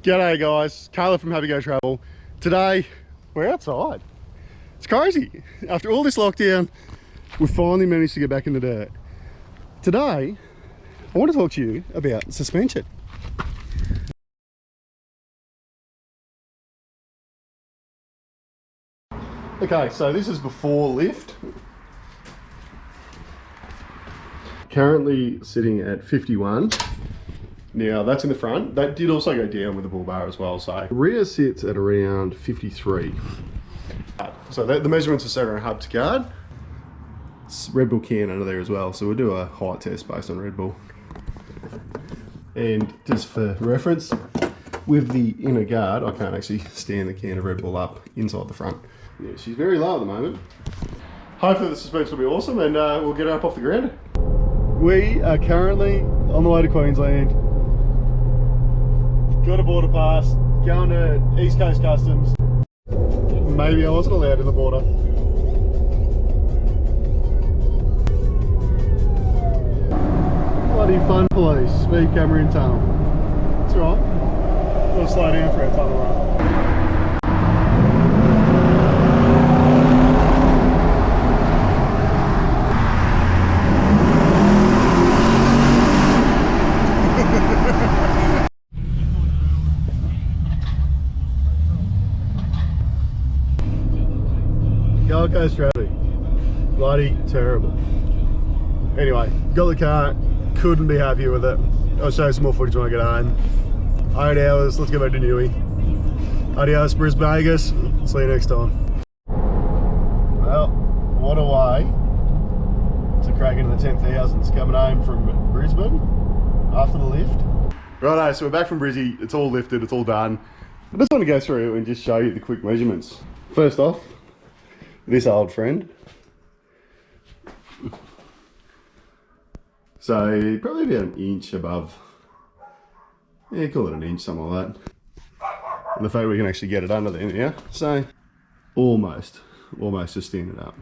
G'day guys, Caleb from Happy Go Travel. Today, we're outside. It's crazy. After all this lockdown, we finally managed to get back in the dirt. Today, I want to talk to you about suspension. Okay, so this is before lift. Currently sitting at 51. Now that's in the front. That did also go down with the bull bar as well. So rear sits at around 53. So the measurements are set on a hub to guard. It's Red Bull can under there as well. So we'll do a height test based on Red Bull. And just for reference, with the inner guard, I can't actually stand the can of Red Bull up inside the front. Yeah, she's very low at the moment. Hopefully the suspension will be awesome and we'll get her up off the ground. We are currently on the way to Queensland. Got a border pass, going to East Coast Customs. Maybe I wasn't allowed in the border. Bloody fun police, speed camera in tunnel. It's alright. Gotta slow down for our tunnel run. Gold Coast traffic, bloody terrible. Anyway, got the car, couldn't be happier with it. I'll show you some more footage when I get home. 8 hours, let's go back to Newey. Adios Brisbane, see you next time. Well, what a way to crack into the 10,000s coming home from Brisbane after the lift. Righto, so we're back from Brizzy, it's all lifted, it's all done. I just want to go through and just show you the quick measurements. First off, this old friend. So probably about an inch above, yeah, call it an inch, something like that. And the fact we can actually get it under there now, so almost just standing up.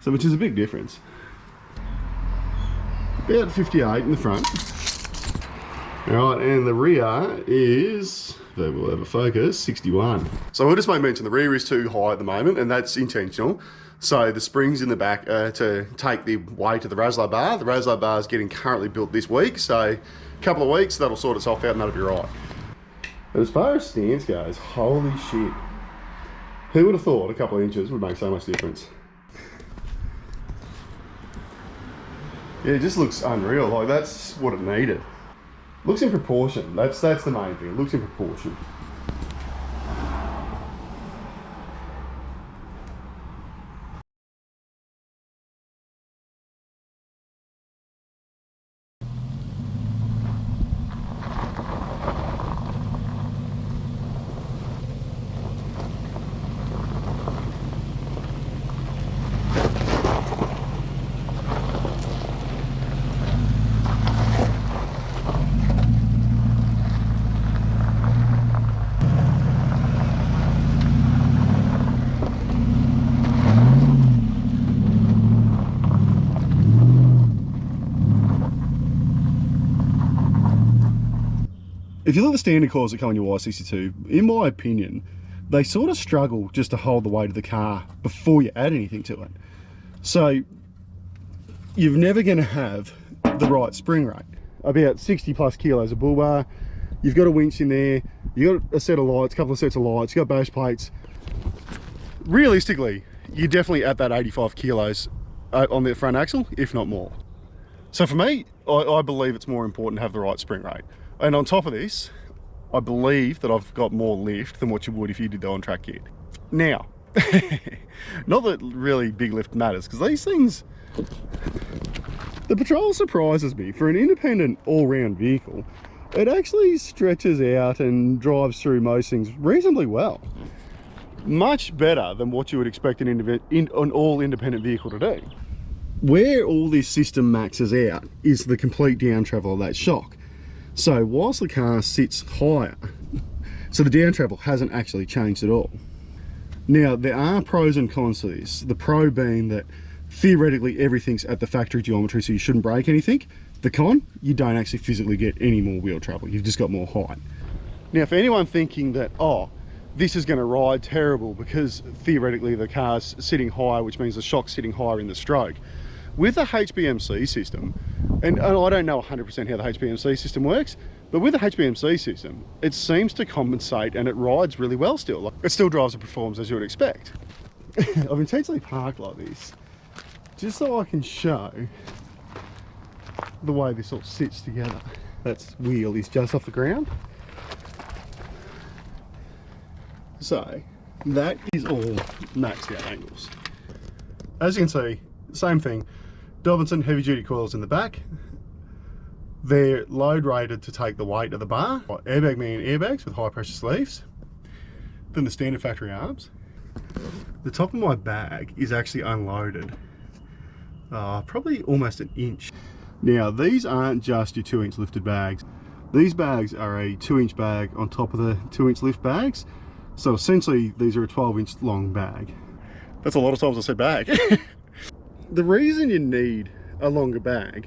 So which is a big difference. About 58 in the front. All right, and the rear is, we'll have a focus, 61. So we'll just make mention, the rear is too high at the moment, and that's intentional. So the springs in the back are to take the weight of the Raslo bar. The Raslo bar is getting currently built this week, so a couple of weeks, that'll sort itself out and that'll be right. But as far as stance goes, holy shit. Who would have thought a couple of inches would make so much difference? Yeah, it just looks unreal, like that's what it needed. Looks in proportion, that's the main thing, it looks in proportion. If you look at the standard coils that come on your y62, in my opinion, they sort of struggle just to hold the weight of the car before you add anything to it. So you're never going to have the right spring rate. About 60 plus kilos of bull bar, you've got a winch in there, you've got a set of lights, a couple of sets of lights, you've got bash plates. Realistically, you're definitely at that 85 kilos on the front axle, if not more. So for me, I believe it's more important to have the right spring rate. And on top of this, I believe that I've got more lift than what you would if you did the Ontrack kit. Now, not that really big lift matters, because these things, the Patrol surprises me. For an independent all-round vehicle, it actually stretches out and drives through most things reasonably well. Much better than what you would expect an all-independent vehicle to do. Where all this system maxes out is the complete down travel of that shock. So whilst the car sits higher, so the down travel hasn't actually changed at all. Now, there are pros and cons to this. The pro being that theoretically everything's at the factory geometry, so you shouldn't break anything. The con, you don't actually physically get any more wheel travel. You've just got more height. Now, for anyone thinking that, oh, this is going to ride terrible because theoretically the car's sitting higher, which means the shock's sitting higher in the stroke. With a HBMC system, and I don't know 100% how the HBMC system works, but with the HBMC system, it seems to compensate and it rides really well still. Like, it still drives and performs as you would expect. I've intentionally parked like this, just so I can show the way this all sits together. That wheel is just off the ground. So that is all maxed out angles. As you can see, same thing. Dobinson heavy duty coils in the back. They're load rated to take the weight of the bar. Airbag man airbags with high pressure sleeves. Then the standard factory arms. The top of my bag is actually unloaded. Probably almost an inch. Now these aren't just your 2-inch lifted bags. These bags are a 2-inch bag on top of the 2-inch lift bags. So essentially these are a 12-inch long bag. That's a lot of times I said bag. The reason you need a longer bag,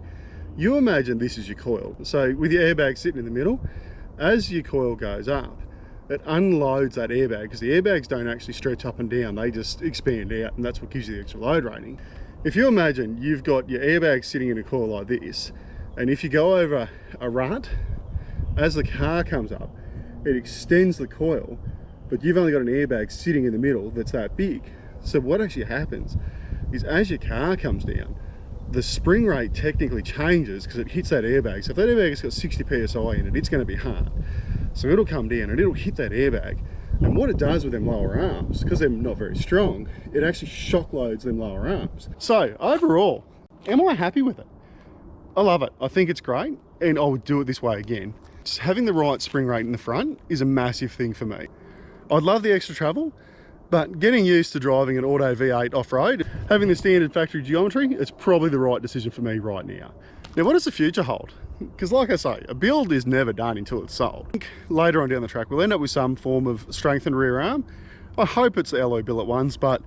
you imagine this is your coil. So with your airbag sitting in the middle, as your coil goes up, it unloads that airbag, because the airbags don't actually stretch up and down, they just expand out, and that's what gives you the extra load rating. If you imagine you've got your airbag sitting in a coil like this, and if you go over a rut, as the car comes up, it extends the coil, but you've only got an airbag sitting in the middle that's that big. So what actually happens is as your car comes down, the spring rate technically changes because it hits that airbag. So if that airbag's got 60 psi in it, it's going to be hard. So it'll come down and it'll hit that airbag. And what it does with them lower arms, because they're not very strong, it actually shock loads them lower arms. So overall, am I happy with it? I love it. I think it's great, and I would do it this way again. Just having the right spring rate in the front is a massive thing for me. I'd love the extra travel, but getting used to driving an auto V8 off-road, having the standard factory geometry, it's probably the right decision for me right now. Now, what does the future hold? Because like I say, a build is never done until it's sold. I think later on down the track, we'll end up with some form of strengthened rear arm. I hope it's the alloy billet ones, but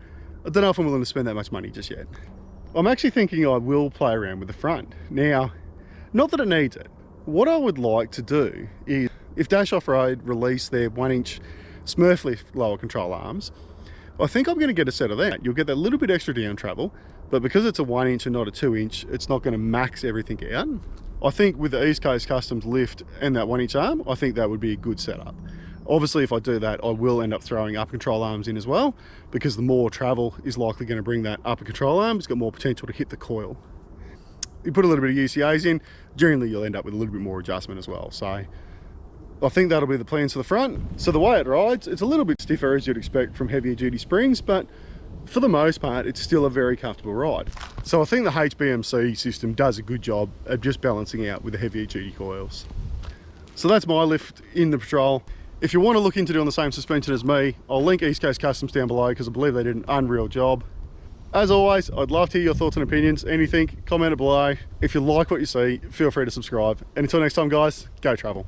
I don't know if I'm willing to spend that much money just yet. I'm actually thinking I will play around with the front. Now, not that it needs it. What I would like to do is, if Dash Off-Road release their 1-inch Smurf lift lower control arms, I think I'm going to get a set of that. You'll get that little bit extra down travel, but because it's a 1-inch and not a 2-inch, it's not going to max everything out. I think with the East Coast Customs lift and that 1-inch arm, I think that would be a good setup. Obviously, if I do that, I will end up throwing upper control arms in as well, because the more travel is likely going to bring that upper control arm. It's got more potential to hit the coil. You put a little bit of UCAs in, generally you'll end up with a little bit more adjustment as well. So I think that'll be the plans for the front. So the way it rides, it's a little bit stiffer as you'd expect from heavier duty springs, but for the most part, it's still a very comfortable ride. So I think the HBMC system does a good job of just balancing out with the heavier duty coils. So that's my lift in the Patrol. If you want to look into doing the same suspension as me, I'll link East Coast Customs down below because I believe they did an unreal job. As always, I'd love to hear your thoughts and opinions. Anything, comment it below. If you like what you see, feel free to subscribe. And until next time, guys, go travel.